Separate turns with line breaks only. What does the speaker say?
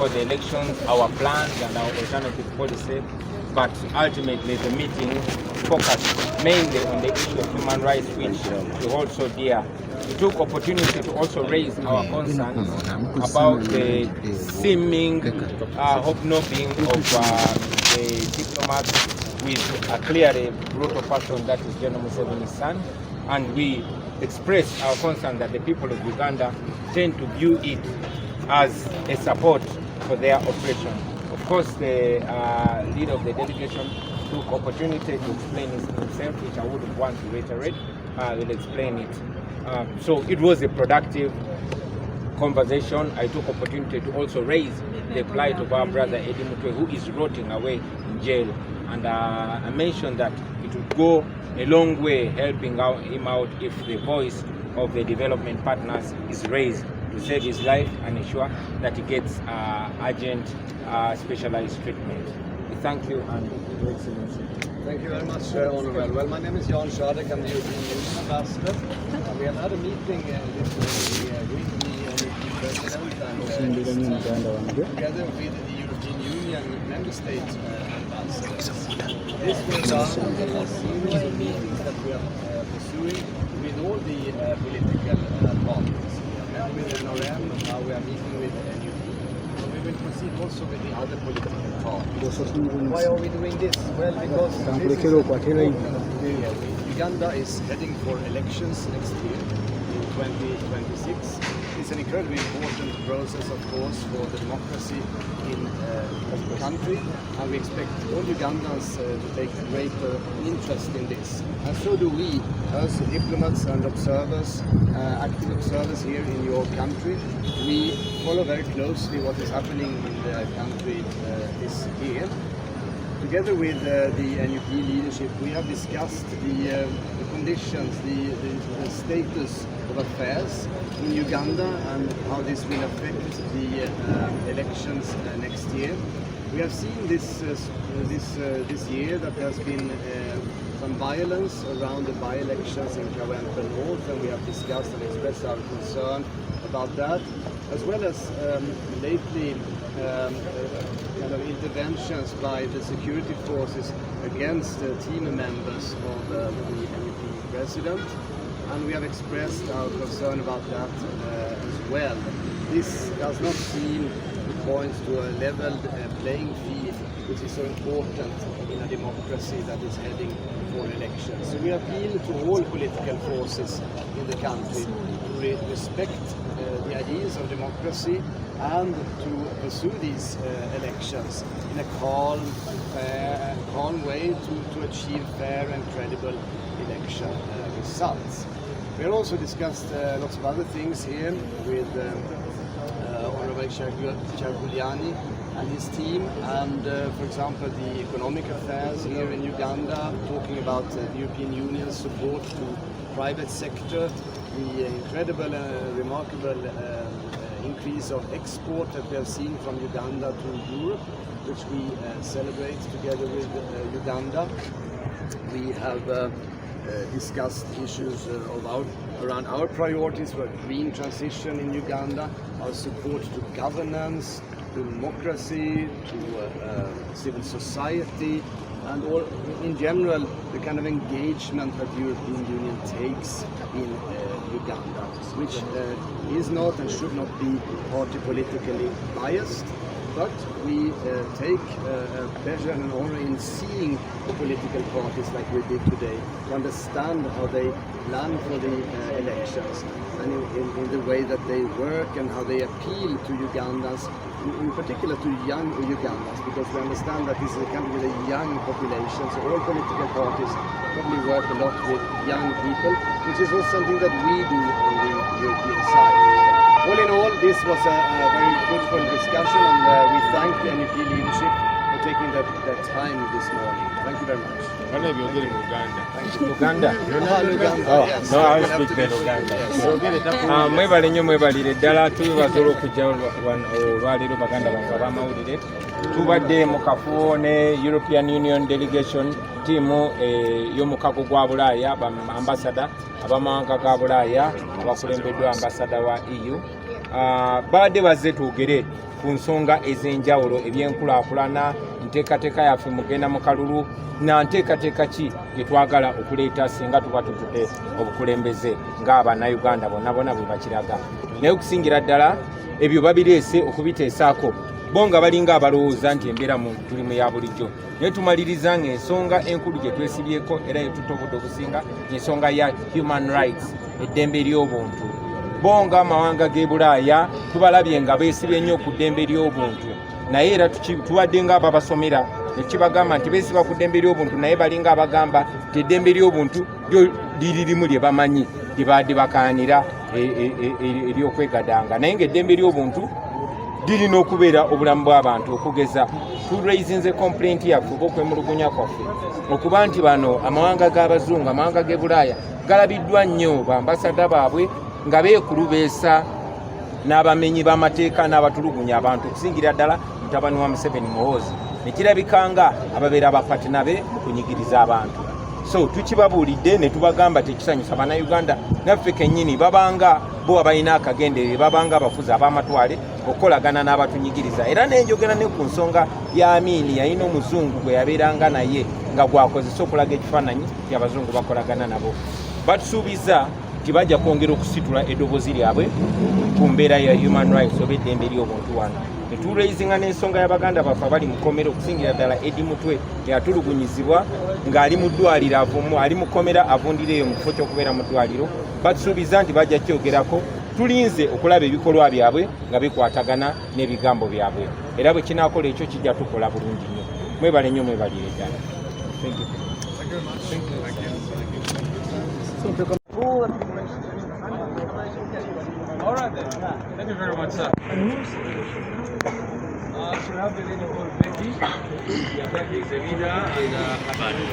for the elections, our plans and our alternative policy, but ultimately the meeting focused mainly on the issue of human rights, which we hold so dear. We took opportunity to also raise our concerns about the seeming hobnobbing of the diplomats with a clearly brutal person that is General Museveni's son, and we expressed our concern that the people of Uganda tend to view it as a support for their oppression. Of course, the leader of the delegation took opportunity to explain himself, which I wouldn't want to reiterate. Will explain it. So it was a productive conversation. I took opportunity to also raise the plight of our brother Eddie Mutwe, who is rotting away in jail. And I mentioned that it would go a long way helping him out if the voice of the development partners is raised to save his life and ensure that he gets urgent specialized treatment. Thank you, and Your Excellency.
Thank you very much, Honourable. Well, my name is Jan Shadek, I'm the European Union Ambassador. We have had a meeting with the President and his team, together with the European Union Member State ambassadors. This was a series of meetings that we are pursuing with all the political parties. We have met with NRM, now we are meeting with NUP. We will proceed also with the other political parties. Why are we doing this? Well, because this is Uganda is heading for elections next year in 2026. It's an incredibly important process, of course, for the democracy in the country, and we expect all Ugandans to take greater interest in this. And so do we, as diplomats and observers, active observers here in your country. We follow very closely what is happening in the country this year. Together with the NUP leadership, we have discussed the conditions, the status of affairs in Uganda and how this will affect the elections next year. We have seen this year that there has been some violence around the by-elections in Ekiwamba North, and we have discussed and expressed our concern about that, as well as lately kind of interventions by the security forces against team members of the NUP president, and we have expressed our concern about that as well. This does not seem to point to a leveled playing field, which is so important in a democracy that is heading for elections. So we appeal to all political forces in the country to respect the ideas of democracy and to pursue these elections in a calm way to achieve fair and credible election results. We have also discussed lots of other things here with Honorable Charguliani and his team, and for example the economic affairs here in Uganda, talking about the European Union's support to private sector, the incredible, remarkable increase of export that we have seen from Uganda to Europe, which we celebrate together with Uganda. We have discussed issues around our priorities for green transition in Uganda, our support to governance, to democracy, to civil society, and all in general the kind of engagement that the European Union takes in Uganda, which is not and should not be party politically biased, but we take pleasure and honor in seeing the political parties like we did today, to understand how they plan for the elections, and in the way that they work and how they appeal to Ugandans, in particular to young Ugandans, because we understand that this is a country with a young population, so all political parties probably work a lot with young people, which is also something that we do on the European side. All in all, this was a very fruitful discussion, and we thank the NUP leadership for taking that time this morning. Thank you very much.
One of you are in Uganda. Uganda?
Yes.
No, I speak in Uganda. Mwebale nnyo mwebalire ddala tubasobola okujja olwaleero baganda bange ab'amawulire. Tubadde mu kafubo ne European Union Delegation team y'omukago gwa Bulaaya, ambassador abamawanga ga Bulaaya abakulembeddwa ambassador wa EU. Badde bazze twogere ku nsonga ez'enjawulo ebyenkulaakulana, nteekateeka yaffe mugenda mu kalulu na nteekateeka ki gye twagala okuleeta singa tuba tutute obukulembeze ng'Abannayuganda bonna bwe bakiraga. Naye okusingira ddala ebyo babireese okubiteesaako bo nga balinga abalowooza nti embeera tuli mu ya bulijjo. Naye tumaliriza ng'ensonga enkulu gye twesibyeko era yetuta obudde obusinga ensonga ya human rights, eddembe ly'obuntu. Bo ng'amawanga g'e Bulaaya tubalabye nga beesibye nnyo ku ddembe ly'obuntu, naye era tuwadde ng'ababasomera ne kibagamba nti beesiba ku ddembe ly'obuntu naye balinga abagamba nti eddembe ly'obuntu liririmu lye bamanyi lye baadde bakaanira ery'okwegadanga, naye ng'eddembe ly'obuntu lirina okubeera obulamu bw'abantu. Okugeza turaisinze complaint yaffe oba okwemulugunya kwaffe okuba nti bano amawanga g'abazungu, amawanga g'e Bulaaya galabiddwa nnyo bambasada baabwe nga beekulubeesa n'abamenyi b'amateeka n'abatulugunya abantu, okusingira ddala mutabani wa Museveni Muhoozi, ne kirabika nga ababeera abapatina be mu kunyigiriza abantu. So tukibabuulidde ne tubagamba tekisanyusa Bannayuganda naffe kennyini babanga bo abalina akagenderere, babanga abafuzi ab'amatwale okukolagana n'abatunyigiriza. Era nenjogera ne ku nsonga ya Amini, yalina omuzungu gwe yabeeranga naye nga gwakozesa okulaga ekifaananyi nti abazungu bakolagana nabo. Batusuubiza nti bajja kwongera okusitula eddoboozi lyabwe ku mbeera ya human rights oba eddembe ly'obuntu wano. Ne turaisinga n'ensonga y'Abaganda baffe abali mu kkomera, okusingira ddala Eddie Mutwe eyatulugunyizibwa ng'ali mu ddwaliro, ali mu kkomera avundira eyo mu kifo ky'okubeera mu ddwaliro. Batusuubiza nti bajja kyogerako. Tulinze okulaba ebikolwa byabwe nga bikwatagana n'ebigambo byabwe, era bwe kinaakola ekyo kijja tukola bulungi nnyo. Mwebale nnyo, mwebalire ddala. Thank you.
All right then. Thank you very much, sir. So we have the lady called Becky. Becky is the leader and Abadu.